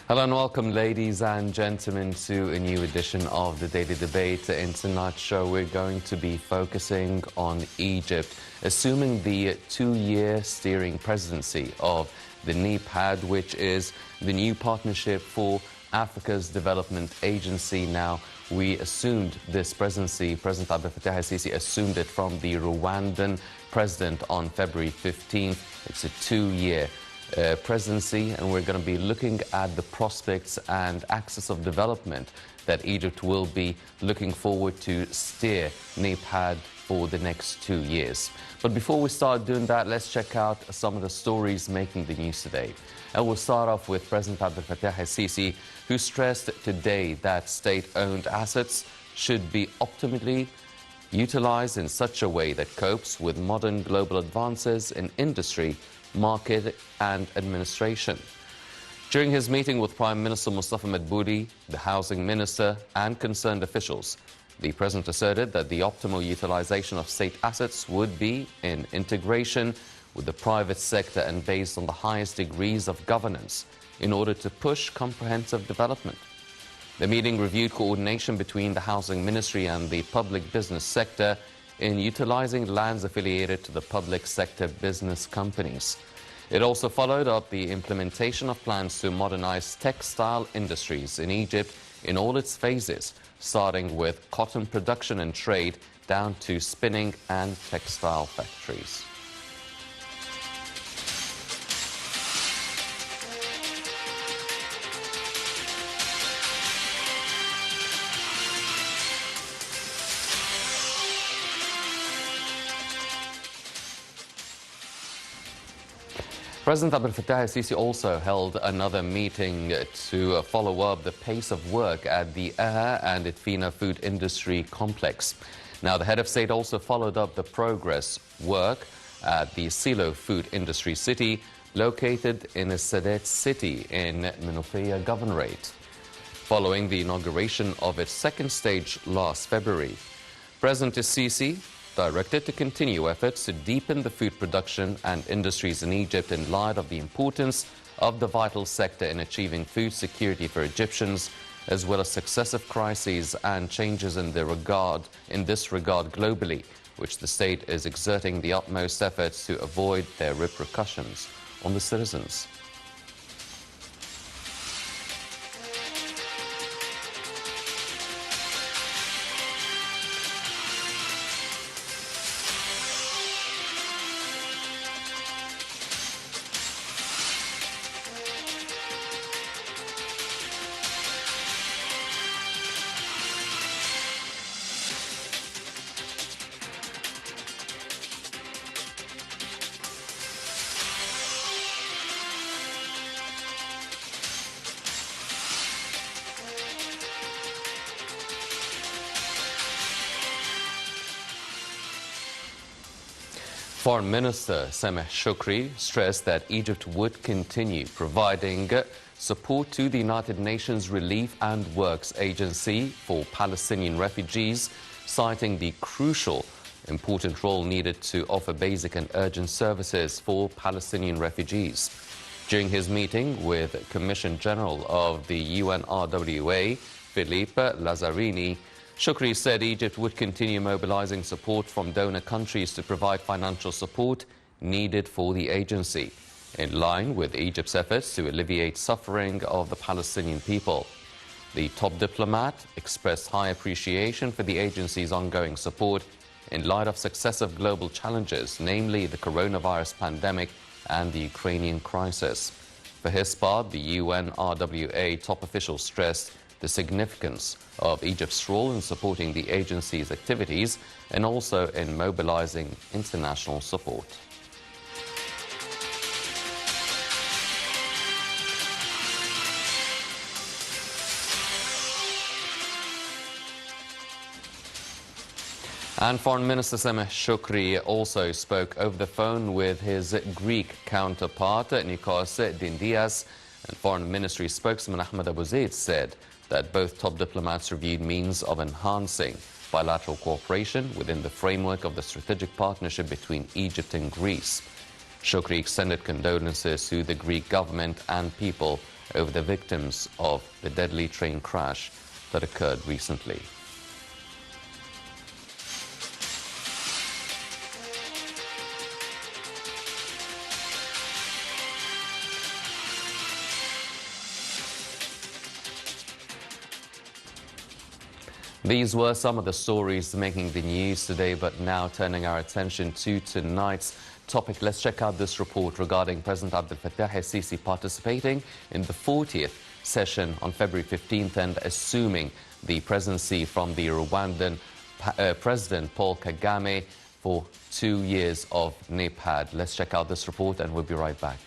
Hello and welcome, ladies and gentlemen, to a new edition of the Daily Debate. In tonight's show, we're going to be focusing on Egypt, assuming the two-year steering presidency of the NEPAD, which is the new partnership for Africa's Development Agency. Now, we assumed this presidency, President Abdel Fattah el-Sisi assumed it from the Rwandan president on February 15th. It's a two-year presidency, and we're going to be looking at the prospects and axis of development that Egypt will be looking forward to steer NEPAD for the next 2 years. But before we start doing that, let's check out some of the stories making the news today. And we'll start off with President Abdel Fattah el-Sisi, who stressed today that state-owned assets should be optimally utilized in such a way that copes with modern global advances in industry, market and administration. During his meeting with Prime Minister Mustafa Madbouli, the housing minister and concerned officials, the president asserted that the optimal utilization of state assets would be in integration with the private sector and based on the highest degrees of governance in order to push comprehensive development. The meeting reviewed coordination between the housing ministry and the public business sector in utilizing lands affiliated to the public sector business companies. It also followed up the implementation of plans to modernize textile industries in Egypt in all its phases, starting with cotton production and trade down to spinning and textile factories. President Abdel Fattah el-Sisi also held another meeting to follow up the pace of work at the Aha and Itfina food industry complex. Now, the head of state also followed up the progress work at the Silo food industry city, located in a Sadet city in Menofia Governorate, following the inauguration of its second stage last February. President el-Sisi directed to continue efforts to deepen the food production and industries in Egypt in light of the importance of the vital sector in achieving food security for Egyptians, as well as successive crises and changes in this regard globally, which the state is exerting the utmost efforts to avoid their repercussions on the citizens. Foreign Minister Sameh Shoukry stressed that Egypt would continue providing support to the United Nations Relief and Works Agency for Palestinian refugees, citing the crucial, important role needed to offer basic and urgent services for Palestinian refugees. During his meeting with Commissioner General of the UNRWA, Philippe Lazzarini, Shoukry said Egypt would continue mobilizing support from donor countries to provide financial support needed for the agency, in line with Egypt's efforts to alleviate suffering of the Palestinian people. The top diplomat expressed high appreciation for the agency's ongoing support in light of successive global challenges, namely the coronavirus pandemic and the Ukrainian crisis. For his part, the UNRWA top official stressed the significance of Egypt's role in supporting the agency's activities and also in mobilizing international support. And Foreign Minister Sameh Shoukry also spoke over the phone with his Greek counterpart, Nikos Dindias, and Foreign Ministry spokesman Ahmed Abu Zaid said that both top diplomats reviewed means of enhancing bilateral cooperation within the framework of the strategic partnership between Egypt and Greece. Shukri extended condolences to the Greek government and people over the victims of the deadly train crash that occurred recently. These were some of the stories making the news today, but now turning our attention to tonight's topic. Let's check out this report regarding President Abdel Fattah el-Sisi participating in the 40th session on February 15th and assuming the presidency from the Rwandan President Paul Kagame for 2 years of NEPAD. Let's check out this report and we'll be right back.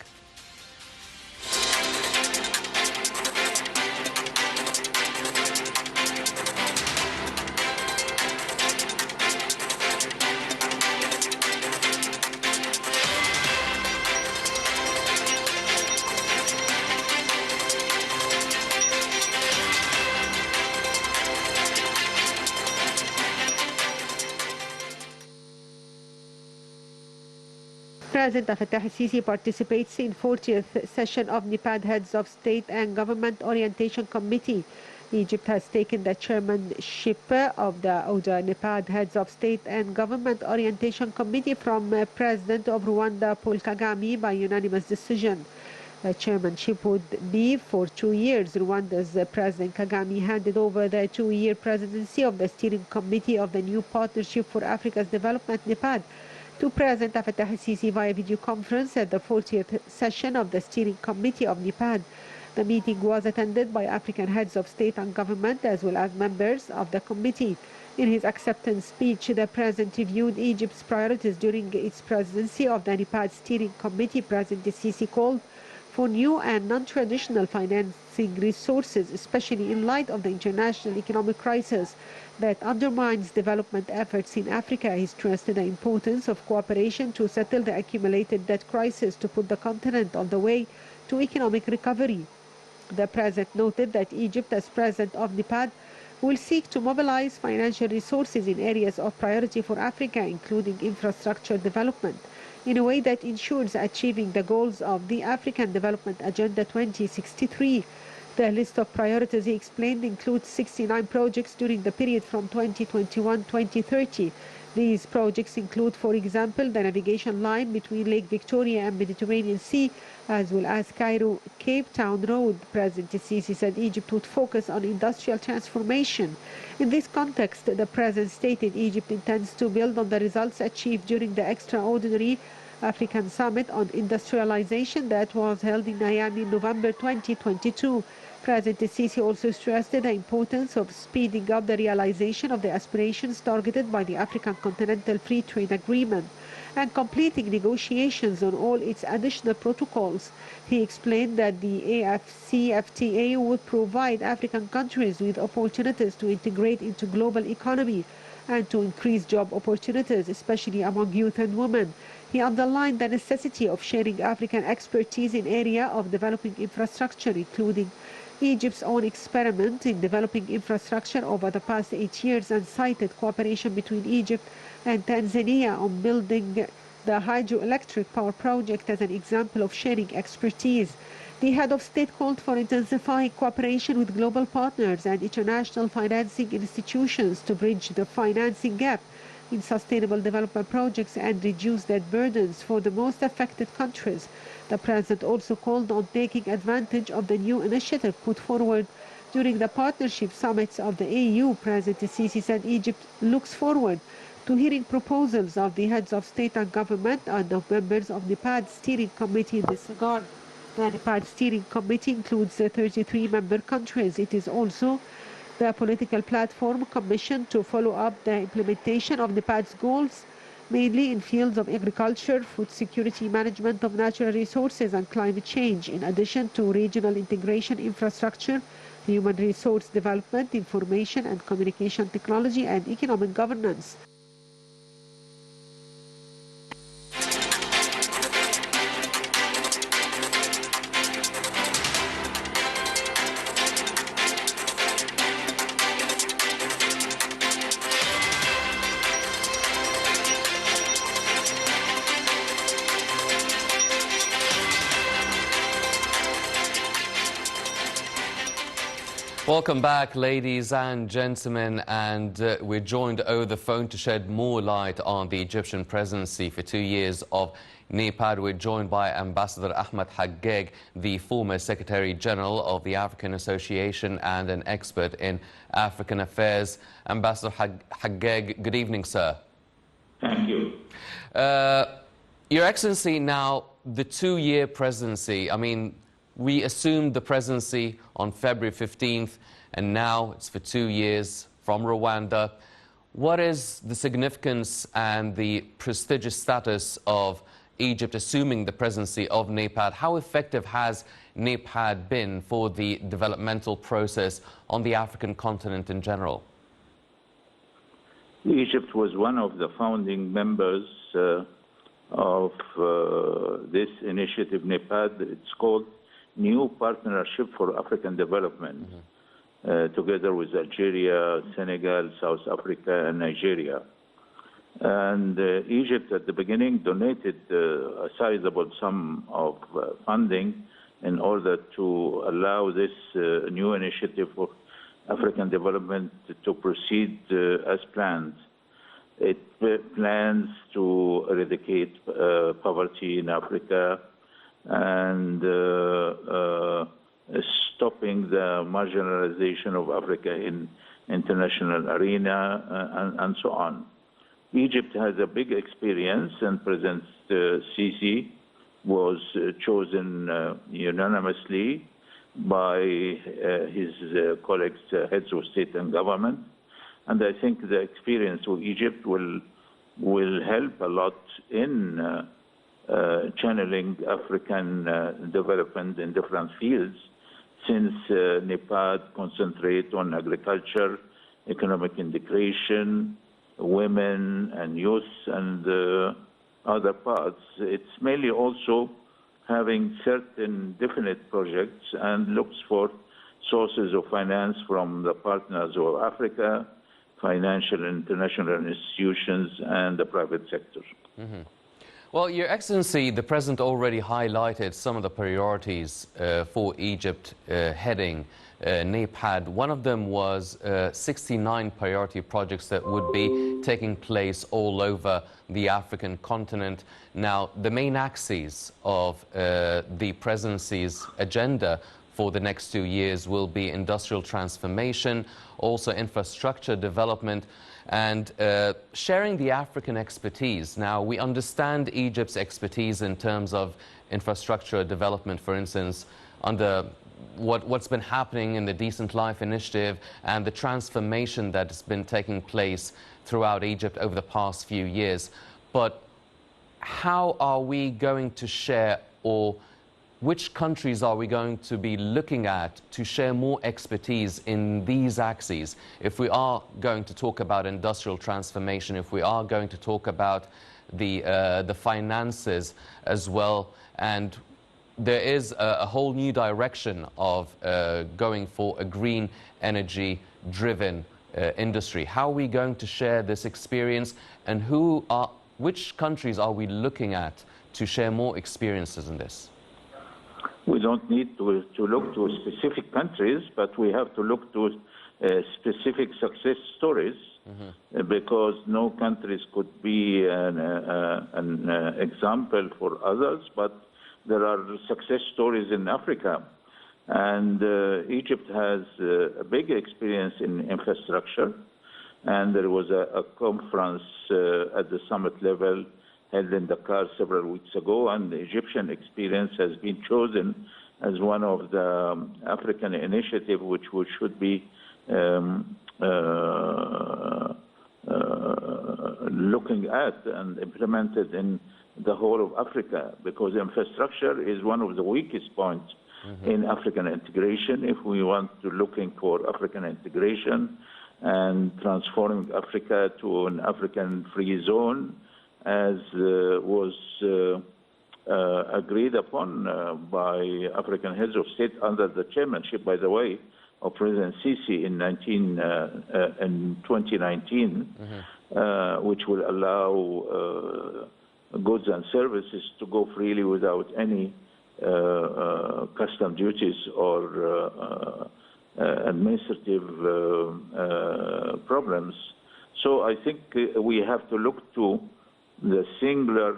President Fattah el-Sisi participates in 40th session of NEPAD Heads of State and Government Orientation Committee. Egypt has taken the chairmanship of the NEPAD Heads of State and Government Orientation Committee from President of Rwanda Paul Kagame by unanimous decision. The chairmanship would be for 2 years. Rwanda's President Kagame handed over the 2-year presidency of the steering committee of the new Partnership for Africa's Development NEPAD to President Fattah el-Sisi via video conference at the 40th session of the steering committee of NEPAD. The meeting was attended by African heads of state and government as well as members of the committee. In his acceptance speech, the President reviewed Egypt's priorities during its presidency of the NEPAD steering committee. President el-Sisi called for new and non-traditional financing resources, especially in light of the international economic crisis that undermines development efforts in Africa. He stressed the importance of cooperation to settle the accumulated debt crisis to put the continent on the way to economic recovery. The President noted that Egypt, as President of NEPAD, will seek to mobilize financial resources in areas of priority for Africa, including infrastructure development, in a way that ensures achieving the goals of the African Development Agenda 2063. The list of priorities, he explained, includes 69 projects during the period from 2021-2030. These projects include, for example, the navigation line between Lake Victoria and Mediterranean Sea, as well as Cairo-Cape Town Road. President el-Sisi said Egypt would focus on industrial transformation. In this context, the President stated Egypt intends to build on the results achieved during the extraordinary African Summit on Industrialization that was held in Miami in November 2022. President el-Sisi also stressed the importance of speeding up the realization of the aspirations targeted by the African Continental Free Trade Agreement and completing negotiations on all its additional protocols. He explained that the AFCFTA would provide African countries with opportunities to integrate into global economy and to increase job opportunities, especially among youth and women. He underlined the necessity of sharing African expertise in area of developing infrastructure, including Egypt's own experiment in developing infrastructure over the past 8 years, and cited cooperation between Egypt and Tanzania on building the hydroelectric power project as an example of sharing expertise. The head of state called for intensifying cooperation with global partners and international financing institutions to bridge the financing gap in sustainable development projects and reduce debt burdens for the most affected countries. The President also called on taking advantage of the new initiative put forward during the partnership summits of the AU. President el-Sisi said Egypt looks forward to hearing proposals of the heads of state and government and of members of the NEPAD steering committee in this regard. The NEPAD steering committee includes 33 member countries. It is also the political platform commissioned to follow up the implementation of NEPAD's goals, mainly in fields of agriculture, food security, management of natural resources, and climate change, in addition to regional integration, infrastructure, human resource development, information and communication technology, and economic governance. Welcome back, ladies and gentlemen, and we're joined over the phone to shed more light on the Egyptian presidency for 2 years of NEPAD. We're joined by Ambassador Ahmed Haggeg, the former Secretary General of the African Association and an expert in African affairs. Ambassador Haggeg, good evening, sir. Thank you. Your Excellency, now the 2-year presidency, I mean, we assumed the presidency on February 15th, and now it's for 2 years from Rwanda. What is the significance and the prestigious status of Egypt assuming the presidency of NEPAD? How effective has NEPAD been for the developmental process on the African continent in general? Egypt was one of the founding members of this initiative, NEPAD. It's called New Partnership for African Development, together with Algeria, Senegal, South Africa, and Nigeria. And Egypt at the beginning donated a sizable sum of funding in order to allow this new initiative for African development to proceed as planned. It plans to eradicate poverty in Africa and stopping the marginalization of Africa in international arena and so on. Egypt has a big experience, and President Sisi was chosen unanimously by his colleagues, heads of state and government. And I think the experience of Egypt will help a lot in channeling African development in different fields, since NEPAD concentrate on agriculture, economic integration, women and youth, and other parts. It's mainly also having certain definite projects and looks for sources of finance from the partners of Africa, financial international institutions, and the private sector. Well, Your Excellency, the President already highlighted some of the priorities for Egypt heading NEPAD. One of them was 69 priority projects that would be taking place all over the African continent. Now, the main axes of the presidency's agenda for the next 2 years will be industrial transformation, also infrastructure development, and sharing the African expertise. Now, we understand Egypt's expertise in terms of infrastructure development, for instance, under what's been happening in the Decent Life Initiative and the transformation that's been taking place throughout Egypt over the past few years. But how are we going to share, or which countries are we going to be looking at to share more expertise in these axes? If we are going to talk about industrial transformation, if we are going to talk about the finances as well, and there is a whole new direction of going for a green energy-driven industry. How are we going to share this experience, and which countries are we looking at to share more experiences in this? We don't need to look to specific countries, but we have to look to specific success stories, because no countries could be an example for others, but there are success stories in Africa. And Egypt has a big experience in infrastructure, and there was a conference at the summit level held in Dakar several weeks ago, and the Egyptian experience has been chosen as one of the African initiatives which should be looking at and implemented in the whole of Africa, because infrastructure is one of the weakest points in African integration. If we want to looking for African integration and transforming Africa to an African free zone, as was agreed upon by African heads of state under the chairmanship, by the way, of President Sisi in 2019, which will allow goods and services to go freely without any custom duties or administrative problems. So I think we have to look to the singular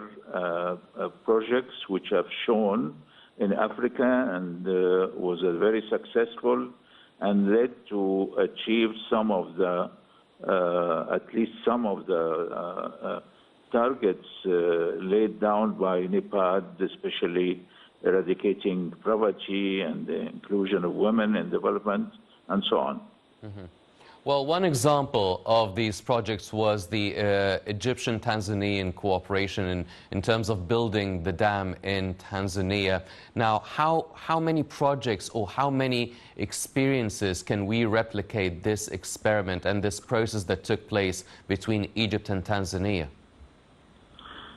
projects which have shown in Africa and was very successful and led to achieve some of the, at least some of the targets laid down by NEPAD, especially eradicating poverty and the inclusion of women in development and so on. Mm-hmm. Well, one example of these projects was the Egyptian-Tanzanian cooperation in terms of building the dam in Tanzania. Now, how many projects or how many experiences can we replicate this experiment and this process that took place between Egypt and Tanzania?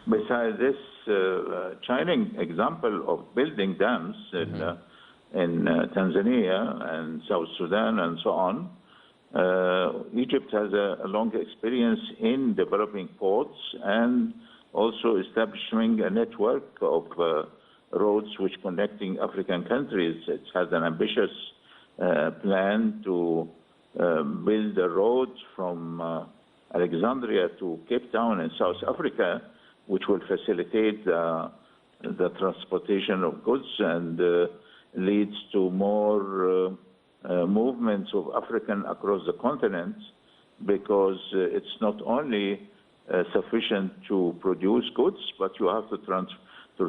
Besides this shining example of building dams in Tanzania and South Sudan and so on, Egypt has a long experience in developing ports and also establishing a network of roads which connecting African countries. It has an ambitious plan to build a road from Alexandria to Cape Town in South Africa, which will facilitate the transportation of goods and leads to more movements of African across the continent, because it's not only sufficient to produce goods, but you have to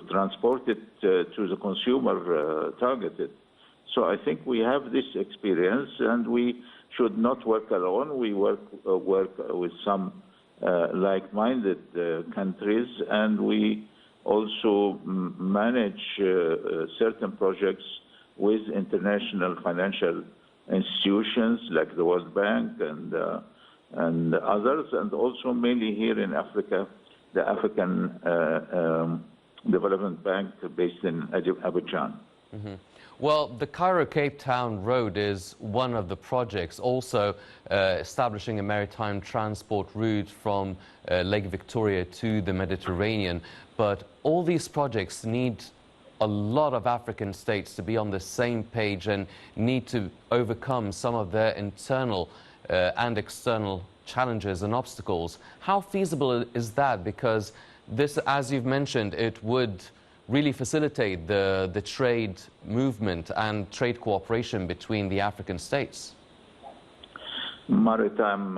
transport it to the consumer targeted. So I think we have this experience, and we should not work alone. We work with some like-minded countries, and we also manage certain projects with international financial institutions like the World Bank and others, and also mainly here in Africa, the African Development Bank based in Abidjan. Mm-hmm. Well, the Cairo-Cape Town road is one of the projects, also establishing a maritime transport route from Lake Victoria to the Mediterranean. But all these projects need a lot of African states to be on the same page and need to overcome some of their internal and external challenges and obstacles. How feasible is that? Because this, as you've mentioned, it would really facilitate the trade movement and trade cooperation between the African states. Maritime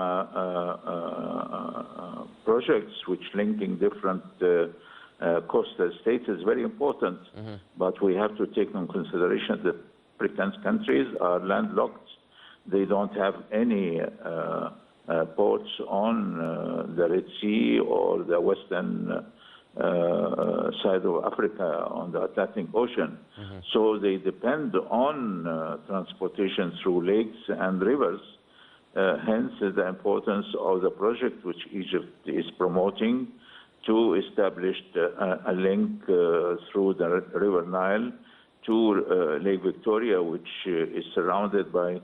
projects which linking different coastal states is very important, but we have to take into consideration that African countries are landlocked. They don't have any ports on the Red Sea or the western side of Africa on the Atlantic Ocean. So they depend on transportation through lakes and rivers. Hence the importance of the project which Egypt is promoting to establish a link through the River Nile to Lake Victoria, which is surrounded by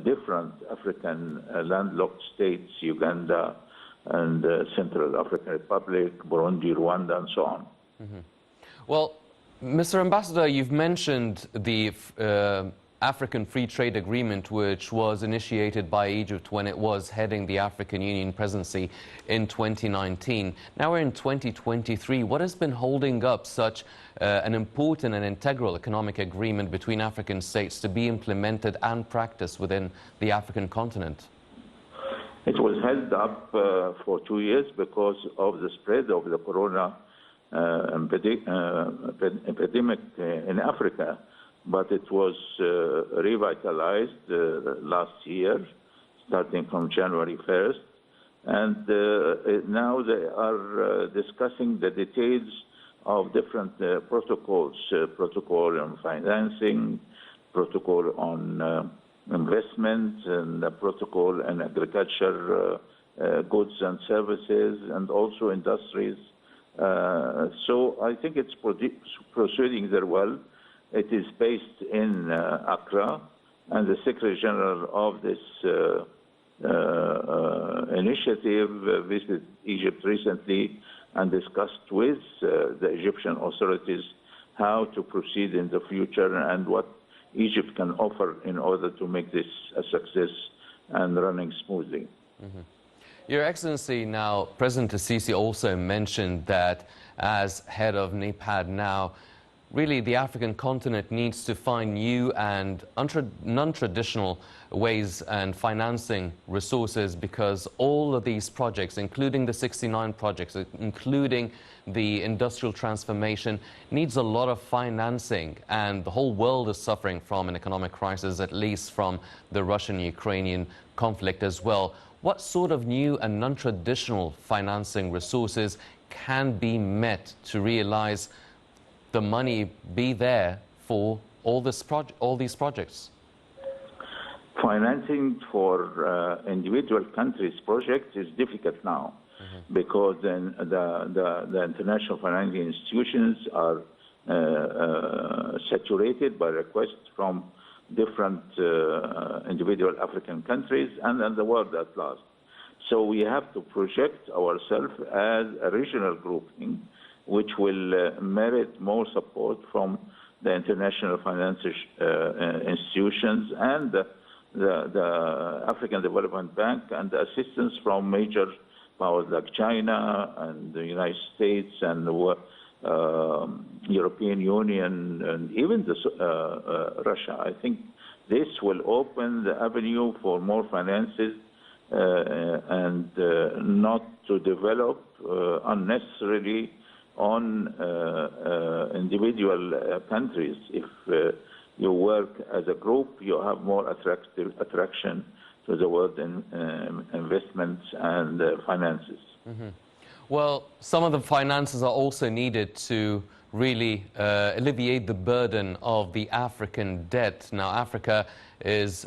different African landlocked states, Uganda and Central African Republic, Burundi, Rwanda, and so on. Well, Mr. Ambassador, you've mentioned the African Free Trade Agreement, which was initiated by Egypt when it was heading the African Union presidency in 2019. Now we're in 2023. What has been holding up such an important and integral economic agreement between African states to be implemented and practiced within the African continent? It was held up for 2 years because of the spread of the corona epidemic in Africa. But it was revitalized last year, starting from January 1st. And now they are discussing the details of different protocols, protocol on financing, protocol on investment, and a protocol on agriculture, goods and services, and also industries. So I think it's proceeding very well. It is based in Accra, and the Secretary General of this initiative visited Egypt recently and discussed with the Egyptian authorities how to proceed in the future and what Egypt can offer in order to make this a success and running smoothly. Your Excellency, now President Sisi also mentioned that as head of NEPAD now, really the African continent needs to find new and non-traditional ways and financing resources, because all of these projects, including the 69 projects, including the industrial transformation, needs a lot of financing, and the whole world is suffering from an economic crisis, at least from the Russian-Ukrainian conflict as well. What sort of new and non-traditional financing resources can be met to realize the money be there for all these projects? Financing for individual countries' projects is difficult now, because then the international financing institutions are saturated by requests from different individual African countries and the world at large. So we have to project ourselves as a regional grouping, which will merit more support from the international financial institutions and the African Development Bank, and the assistance from major powers like China and the United States and the European Union and even Russia. I think this will open the avenue for more finances and not to develop unnecessarily on individual countries. If you work as a group, you have more attraction to the world in investments and finances. Well, some of the finances are also needed to really alleviate the burden of the African debt. Now, Africa is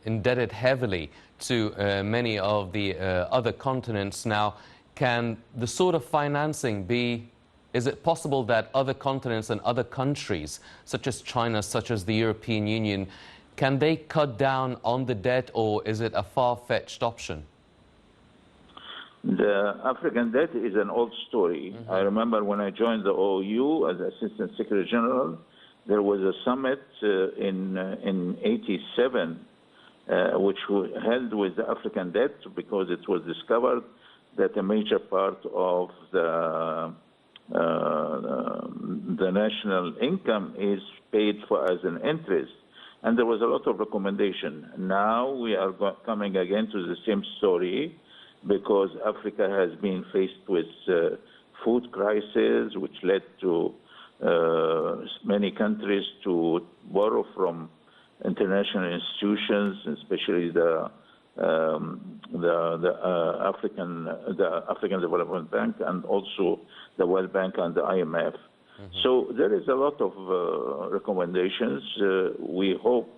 indebted heavily to many of the other continents. Now, can the sort of financing be, is it possible that other continents and other countries, such as China, such as the European Union, can they cut down on the debt, or is it a far-fetched option? The African debt is an old story. I remember when I joined the OU as Assistant Secretary General, there was a summit in '87 which was held with the African debt, because it was discovered that a major part of the national income is paid for as an interest. And there was a lot of recommendation. Now we are coming again to the same story, because Africa has been faced with food crisis, which led to many countries to borrow from international institutions, especially the African Development Bank, and also the World Bank and the IMF. So there is a lot of recommendations. We hope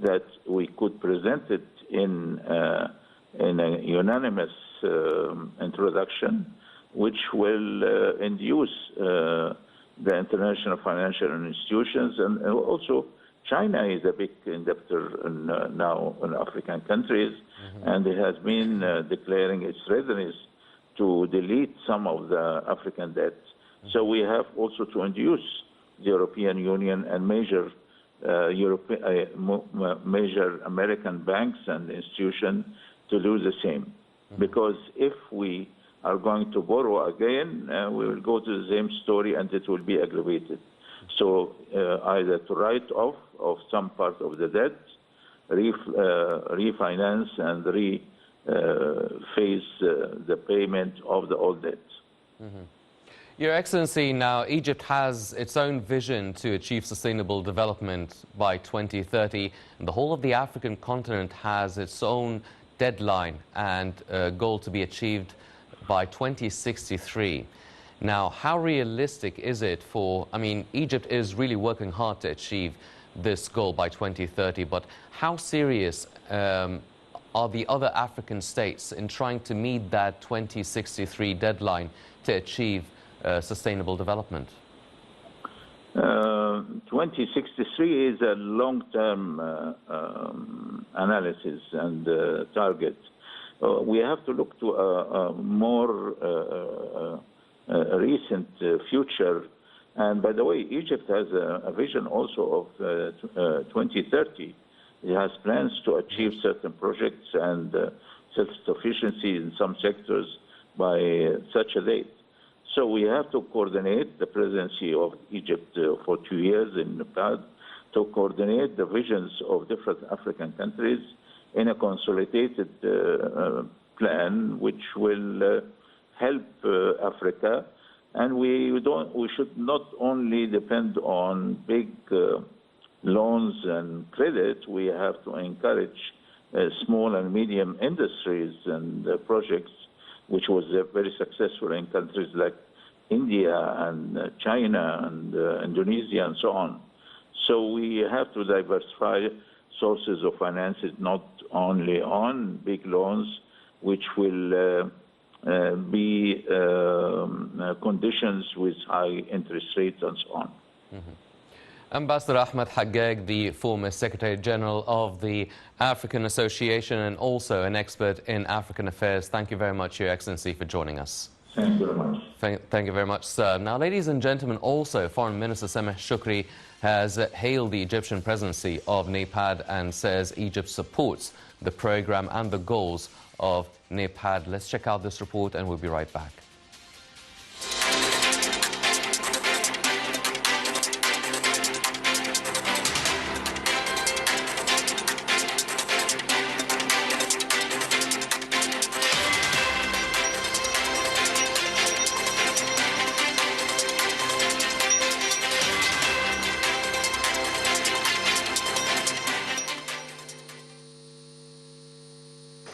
that we could present it in a unanimous introduction, which will induce the international financial institutions, and also China is a big indebtor now in African countries, and it has been declaring its readiness to delete some of the African debt. So we have also to induce the European Union and major American banks and institutions to do the same. Because if we are going to borrow again, we will go to the same story, and it will be aggravated. So either to write off of some part of the debt, refinance and phase the payment of the old debt. Your Excellency, now Egypt has its own vision to achieve sustainable development by 2030, and the whole of the African continent has its own deadline and goal to be achieved by 2063. Now, how realistic is it for, I mean, Egypt is really working hard to achieve this goal by 2030, but how serious are the other African states in trying to meet that 2063 deadline to achieve sustainable development? 2063 is a long-term analysis and target. We have to look to a more recent future And by the way, Egypt has a vision also of 2030. It has plans to achieve certain projects and self-sufficiency in some sectors by such a date. So we have to coordinate the presidency of Egypt for 2 years in NEPAD, to coordinate the visions of different African countries in a consolidated plan which will help Africa. And we should not only depend on big loans and credit. We have to encourage small and medium industries and projects, which was very successful in countries like India and China and Indonesia and so on. So we have to diversify sources of finances, not only on big loans, which will be conditions with high interest rates and so on. Ambassador Ahmed Haggag, the former Secretary General of the African Association and also an expert in African affairs, thank you very much, Your Excellency, for joining us. Thank you very much. Thank you very much, sir. Now, ladies and gentlemen, also Foreign Minister Sameh Shoukry has hailed the Egyptian presidency of NEPAD and says Egypt supports the program and the goals of NEPAD. Let's check out this report and we'll be right back.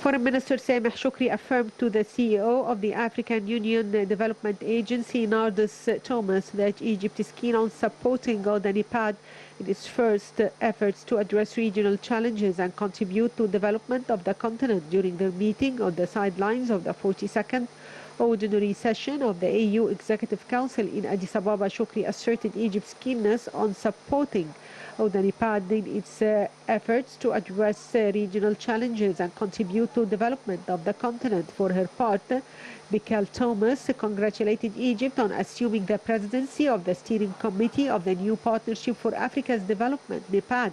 Foreign Minister Sameh Shoukry affirmed to the CEO of the African Union Development Agency, Nardus Thomas, that Egypt is keen on supporting the NEPAD in its first efforts to address regional challenges and contribute to development of the continent. During their meeting on the sidelines of the 42nd ordinary session of the AU Executive Council in Addis Ababa, Shoukry asserted Egypt's keenness on supporting the NEPAD in its efforts to address regional challenges and contribute to development of the continent. For her part, Mikhail Thomas congratulated Egypt on assuming the presidency of the steering committee of the new Partnership for Africa's Development, NEPAD.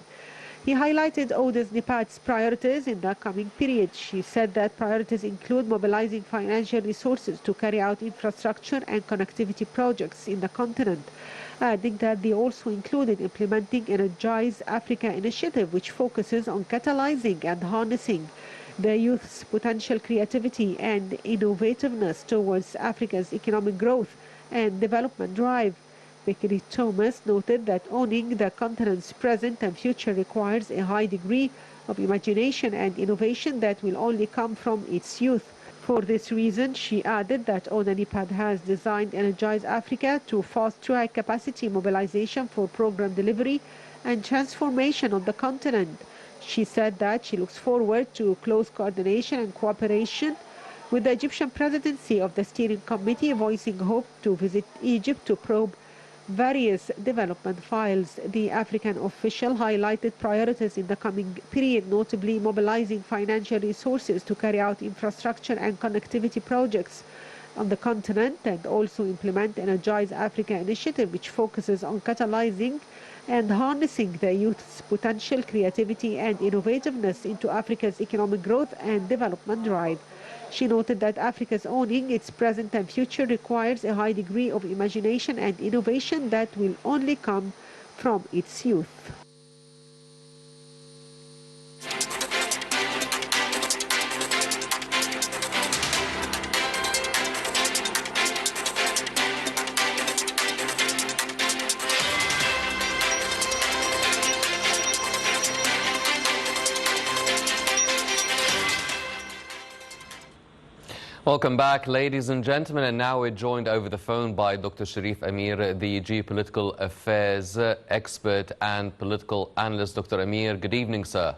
He highlighted NEPAD's priorities in the coming period. She said that priorities include mobilizing financial resources to carry out infrastructure and connectivity projects in the continent, adding that they also included implementing Energize Africa initiative, which focuses on catalyzing and harnessing the youth's potential, creativity and innovativeness towards Africa's economic growth and development drive. Mikhail Thomas noted that owning the continent's present and future requires a high degree of imagination and innovation that will only come from its youth. For this reason, she added that NEPAD has designed Energize Africa to fast-track capacity mobilization for program delivery and transformation on the continent. She said that she looks forward to close coordination and cooperation with the Egyptian presidency of the steering committee, voicing hope to visit Egypt to probe various development files. The African official highlighted priorities in the coming period, notably mobilizing financial resources to carry out infrastructure and connectivity projects on the continent and also implement Energize Africa initiative, which focuses on catalyzing and harnessing the youth's potential, creativity and innovativeness into Africa's economic growth and development drive. She noted that Africa's owning its present and future requires a high degree of imagination and innovation that will only come from its youth. Welcome back, ladies and gentlemen, and now we're joined over the phone by Dr. Sharif Amir, the geopolitical affairs expert and political analyst. Dr. Amir, good evening, sir.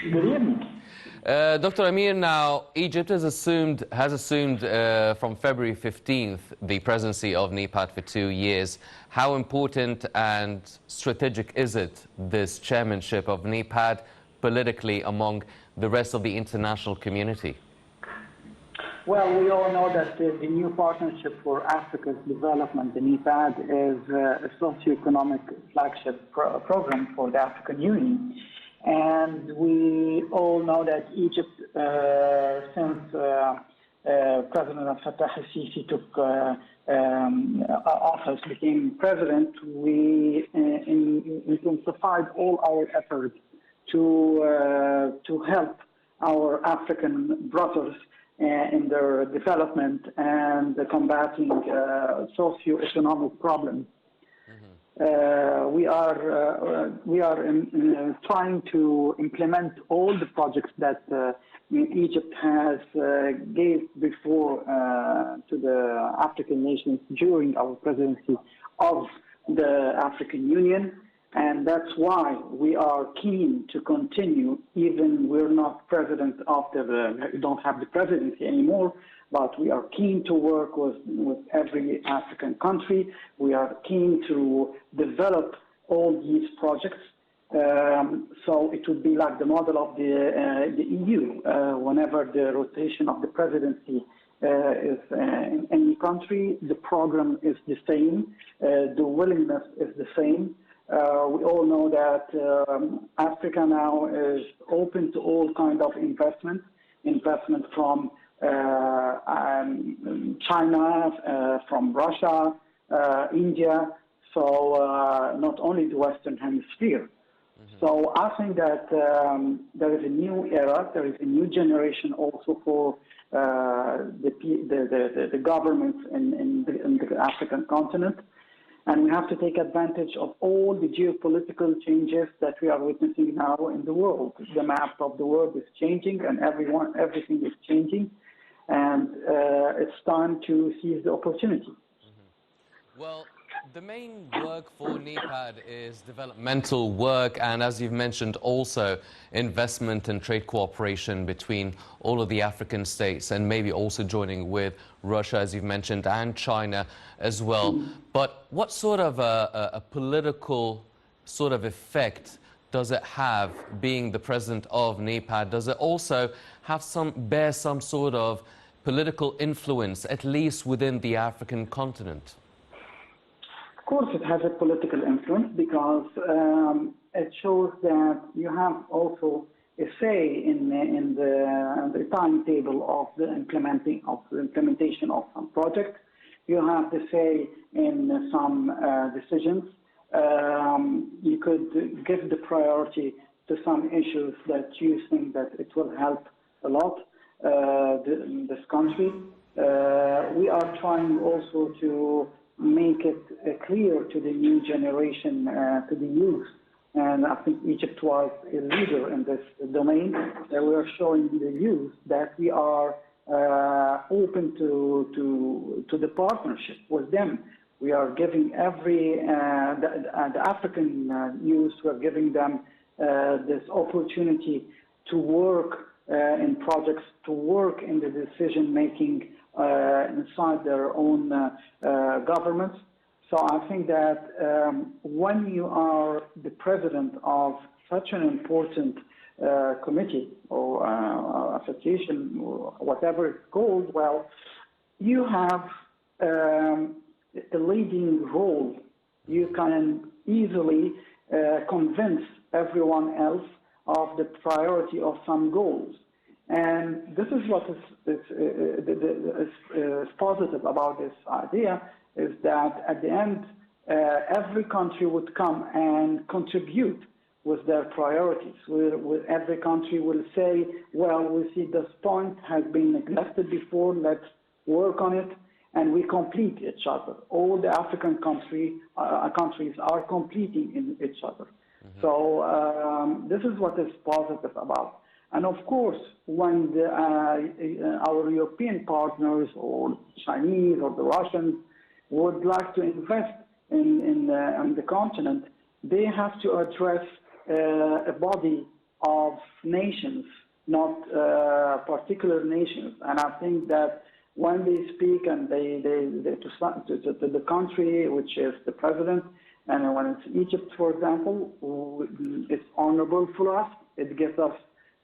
Good evening. Dr. Amir, now Egypt has assumed from February 15th the presidency of NEPAD for 2 years. How important and strategic is it, this chairmanship of NEPAD, politically among the rest of the international community? Well, we all know that the new Partnership for Africa's Development, the NEPAD, is a socio-economic flagship program for the African Union. And we all know that Egypt, since President Fattah al-Sisi took office, became president, we intensified all our efforts to help our African brothers in their development and combating socio-economic problems. We are trying to implement all the projects that Egypt has gave before to the African nations during our presidency of the African Union. And that's why we are keen to continue, even we're not president after we don't have the presidency anymore, but we are keen to work with every African country. We are keen to develop all these projects. So it would be like the model of the EU. Whenever the rotation of the presidency is in any country, the program is the same, the willingness is the same. We all know that Africa now is open to all kind of investment from China, from Russia, India, so not only the Western Hemisphere. So I think that there is a new era, there is a new generation also for the governments in the African continent. And we have to take advantage of all the geopolitical changes that we are witnessing now in the world. The map of the world is changing, and everything is changing. And it's time to seize the opportunity. Well, the main work for NEPAD is developmental work, and as you've mentioned, also investment and trade cooperation between all of the African states, and maybe also joining with Russia, as you've mentioned, and China as well. But what sort of a political sort of effect does it have, being the president of NEPAD? Does it also have bear some sort of political influence, at least within the African continent? Of course, it has a political influence because it shows that you have also a say in the timetable of the implementation of some projects. You have the say in some decisions. You could give the priority to some issues that you think that it will help a lot this country. We are trying also to make it clear to the new generation, to the youth. And I think Egypt was a leader in this domain. We are showing the youth that we are open to the partnership with them. We are giving the African youth, we are giving them this opportunity to work in projects, to work in the decision making inside their own governments. So I think that when you are the president of such an important committee or association or whatever it's called, well, you have a leading role. You can easily convince everyone else of the priority of some goals. And this is what is positive about this idea, is that at the end, every country would come and contribute with their priorities. Every country will say, well, we see this point has been neglected before, let's work on it, and we complete each other. All the African countries are completing in each other. So this is what is positive about. And of course, when our European partners or Chinese or the Russians would like to invest in the continent, they have to address a body of nations, not particular nations. And I think that when they speak and they to the country, which is the president, and when it's Egypt, for example, it's honorable for us. It gives us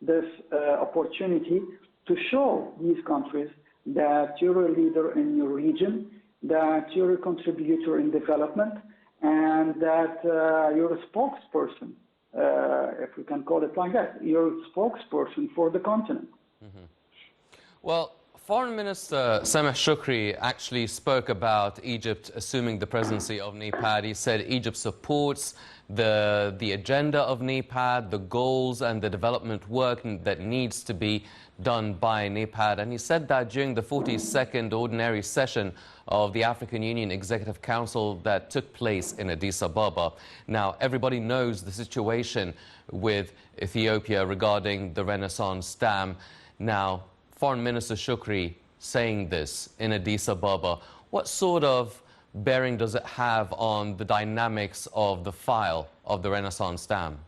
this opportunity to show these countries that you're a leader in your region, that you're a contributor in development, and that you're a spokesperson, if we can call it like that. You're a spokesperson for the continent. Well, Foreign Minister Sameh Shoukry actually spoke about Egypt assuming the presidency of NEPAD. He said Egypt supports the agenda of NEPAD, the goals and the development work that needs to be done by NEPAD. And he said that during the 42nd ordinary session of the African Union Executive Council that took place in Addis Ababa. Now, everybody knows the situation with Ethiopia regarding the Renaissance Dam. Now, Foreign Minister Shoukry saying this in Addis Ababa, what sort of bearing does it have on the dynamics of the file of the Renaissance Dam?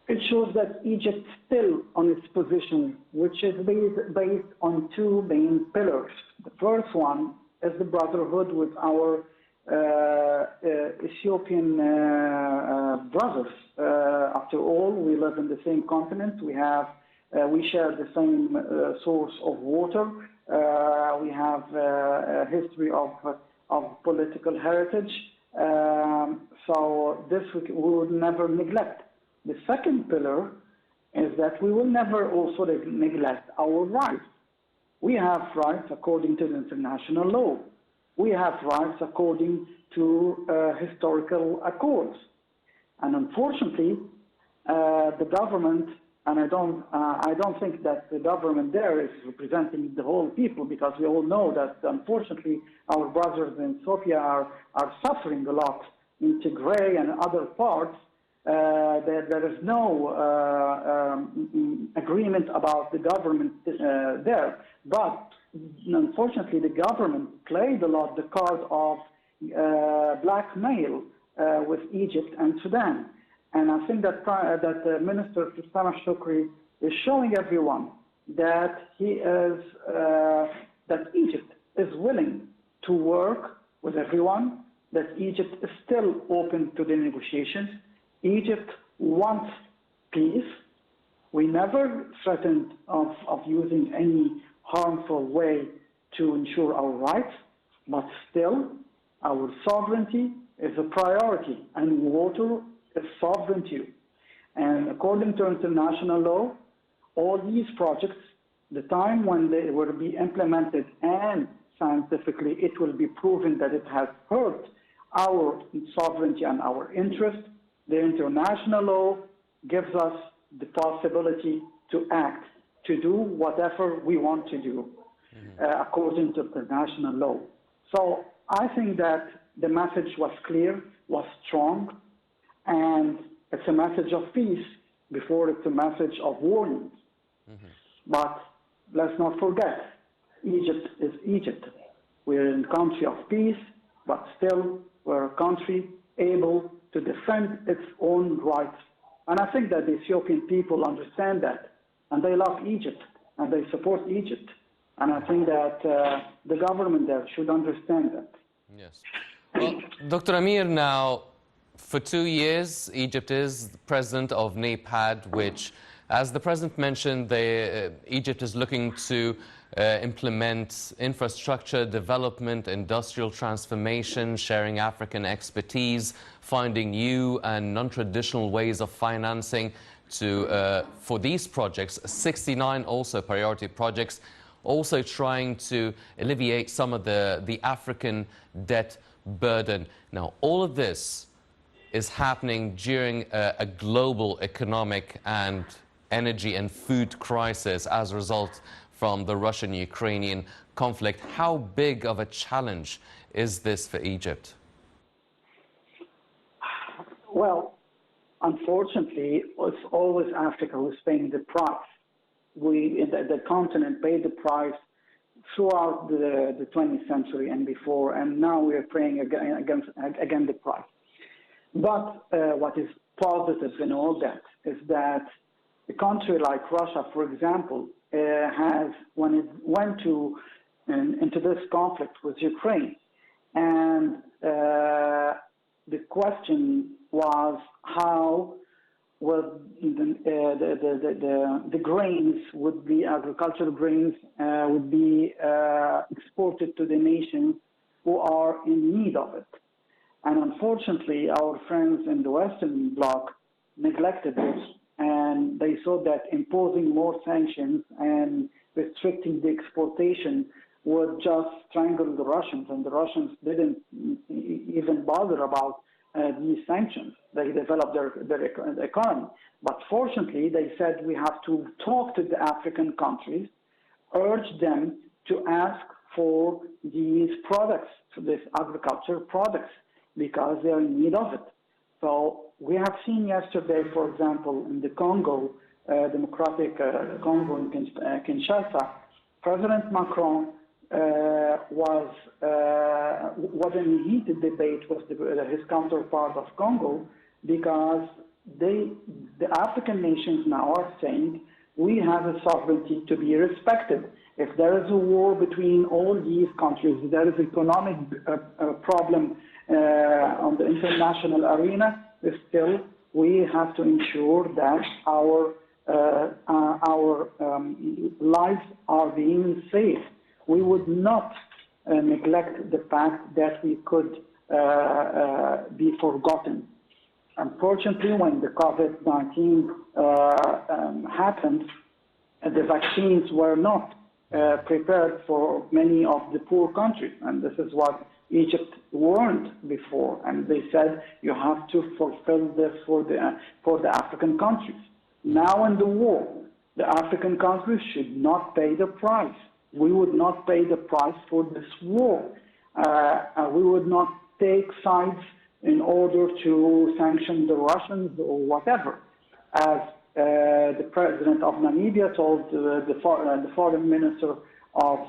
It shows that Egypt still on its position, which is based on two main pillars. The first one is the brotherhood with our Ethiopian brothers. After all, we live in the same continent. We share the same source of water. We have a history of political heritage. So this we would never neglect. The second pillar is that we will never also neglect our rights. We have rights according to the international law. We have rights according to historical accords. And unfortunately, the government, and I don't think that the government there is representing the whole people, because we all know that unfortunately our brothers in Ethiopia are suffering a lot in Tigray and other parts. There is no agreement about the government there. But unfortunately, the government played a lot the card of blackmail with Egypt and Sudan. And I think that Minister Sameh Shoukry is showing everyone that that Egypt is willing to work with everyone, that Egypt is still open to the negotiations. Egypt wants peace. We never threatened of using any harmful way to ensure our rights, but still our sovereignty is a priority, and water is sovereignty. And according to international law, all these projects, the time when they will be implemented and scientifically it will be proven that it has hurt our sovereignty and our interest, the international law gives us the possibility to act, to do whatever we want to do, according to international law. So I think that the message was clear, was strong, and it's a message of peace before it's a message of warning. But let's not forget, Egypt is Egypt. We're in a country of peace, but still we're a country able to defend its own rights. And I think that the Ethiopian people understand that, and they love Egypt, and they support Egypt. And I think that the government there should understand that. Yes. Well, Dr. Amir, now, for 2 years, Egypt is the president of NEPAD, which, as the president mentioned, Egypt is looking to implement infrastructure development, industrial transformation, sharing African expertise, finding new and non-traditional ways of financing for these projects, 69 also priority projects, also trying to alleviate some of the African debt burden. Now, all of this is happening during a global economic and energy and food crisis as a result from the Russian-Ukrainian conflict. How big of a challenge is this for Egypt? Well, unfortunately, it's always Africa who's paying the price. The continent paid the price throughout the 20th century and before, and now we are paying again the price. But what is positive in all that is that a country like Russia, for example, has, when it went into this conflict with Ukraine, and the question was how the grains would be agricultural grains would be exported to the nations who are in need of it. And unfortunately, our friends in the Western Bloc neglected this, and they saw that imposing more sanctions and restricting the exportation would just strangle the Russians, and the Russians didn't even bother about these sanctions. They developed their economy. But fortunately, they said we have to talk to the African countries, urge them to ask for these products, these agricultural products, because they are in need of it. So we have seen yesterday, for example, in the Congo, Democratic Congo in Kinshasa, President Macron was in a heated debate with his counterpart of Congo, because the African nations now are saying we have a sovereignty to be respected. If there is a war between all these countries, there is economic problem on the international arena, still we have to ensure that our lives are being safe. We would not neglect the fact that we could be forgotten. Unfortunately, when the COVID-19 happened, the vaccines were not prepared for many of the poor countries, and this is what Egypt warned before, and they said you have to fulfill this for the African countries. Now in the war, the African countries should not pay the price. We would not pay the price for this war. We would not take sides in order to sanction the Russians or whatever. As the president of Namibia told the foreign minister of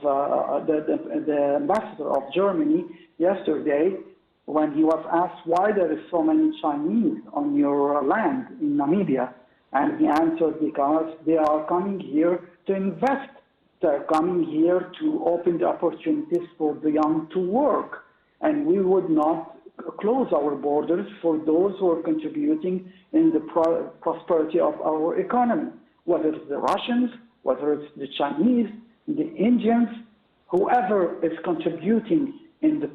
the ambassador of Germany yesterday, when he was asked why there is so many Chinese on your land in Namibia, and he answered, because they are coming here to invest. They're coming here to open the opportunities for the young to work, and we would not close our borders for those who are contributing in the prosperity of our economy, whether it's the Russians, whether it's the Chinese, the Indians, whoever is contributing in the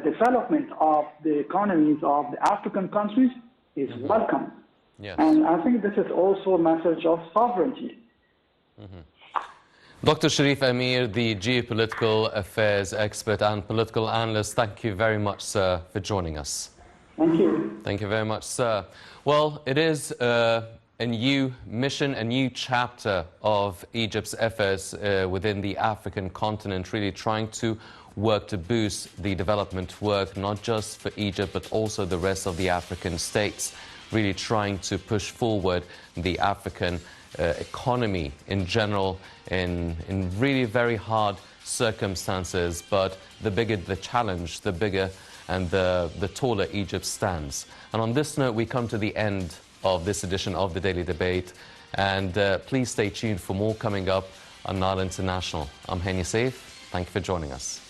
development of the economies of the African countries is welcome. Yes. And I think this is also a message of sovereignty. Dr. Sharif Amir, the geopolitical affairs expert and political analyst, thank you very much, sir, for joining us. Thank you. Thank you very much, sir. Well, it is a new mission, a new chapter of Egypt's efforts within the African continent, really trying to work to boost the development work, not just for Egypt, but also the rest of the African states, really trying to push forward the African economy in general in really very hard circumstances. But the bigger the challenge, the bigger and the taller Egypt stands. And on this note, we come to the end of this edition of the Daily Debate. And please stay tuned for more coming up on Nile International. I'm Henny Saif. Thank you for joining us.